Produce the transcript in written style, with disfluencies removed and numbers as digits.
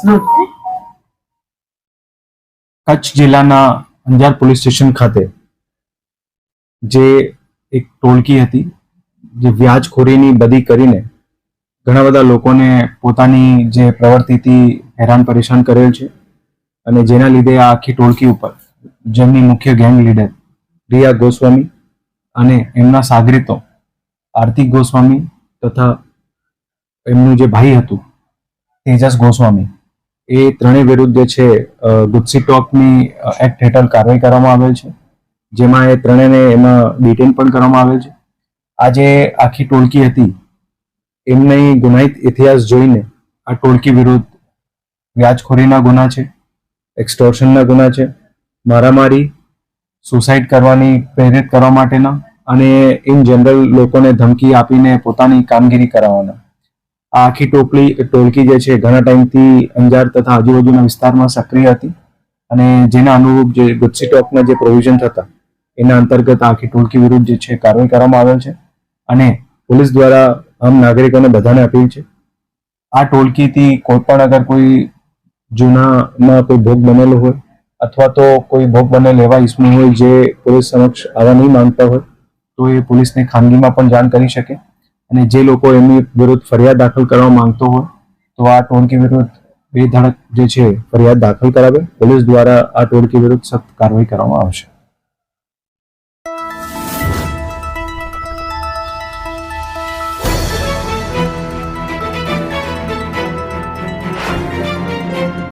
પ્રશ્નો છે. કચ્છ જિલ્લાના અંજાર પોલીસ સ્ટેશન ખાતે જે એક ટોળકી હતી જે વ્યાજખોરીની બદી કરીને ઘણા બધા લોકોને પોતાની જે પ્રવૃત્તિથી હેરાન પરેશાન કરેલ છે અને જેના લીધે આ આખી ટોળકી ઉપર જેમની મુખ્ય ગેંગ લીડર રિયા ગોસ્વામી અને એમના સાગરીતો આર્થિક ગોસ્વામી તથા એમનું જે ભાઈ હતું તેજસ ગોસ્વામી એ ત્રણેય વિરુદ્ધ જે છે ગુજસી ટોકની એક્ટ હેઠળ કાર્યવાહી કરવામાં આવેલ છે, જેમાં એ ત્રણેયને એમાં ડિટેન પણ કરવામાં આવેલ છે. આ જે આખી ટોળકી હતી એમની ગુનાહિત ઇતિહાસ જોઈને આ ટોળકી વિરુદ્ધ વ્યાજખોરીના ગુના છે, એક્સટોર્શનના ગુના છે, મારામારી, સુસાઇડ કરવાની પ્રેરિત કરવા માટેના અને ઇન જનરલ લોકોને ધમકી આપીને પોતાની કામગીરી કરાવવાના. આ આખી ટોળકી જે છે ઘણા ટાઈમથી અંજાર તથા આજુબાજુના વિસ્તારમાં સક્રિય હતી અને જેના અનુરૂપ જે ગુજસી ટોકના જે પ્રોવિઝન હતા એના અંતર્ગત આખી ટોળકી વિરુદ્ધ જે છે કાર્યવાહી કરવામાં આવેલ છે અને પોલીસ દ્વારા આમ નાગરિકોને બધાને અપીલ છે આ ટોળકીથી કોઈ પણ અગર કોઈ જૂનામાં કોઈ ભોગ બનેલો હોય અથવા તો કોઈ ભોગ બનેલ એવા ઇસમો હોય જે પોલીસ સમક્ષ આવવા નહીં માંગતા હોય તો એ પોલીસને ખાનગીમાં પણ જાણ કરી શકે અને જે લોકો એમની વિરુદ્ધ ફરિયાદ દાખલ કરવા માંગતો હોય તો આ ટોળકી વિરુદ્ધ બેધડક જે છે ફરિયાદ દાખલ કરાવે. પોલીસ દ્વારા આ ટોળકી વિરુદ્ધ સખ્ત કાર્યવાહી કરવામાં આવશે.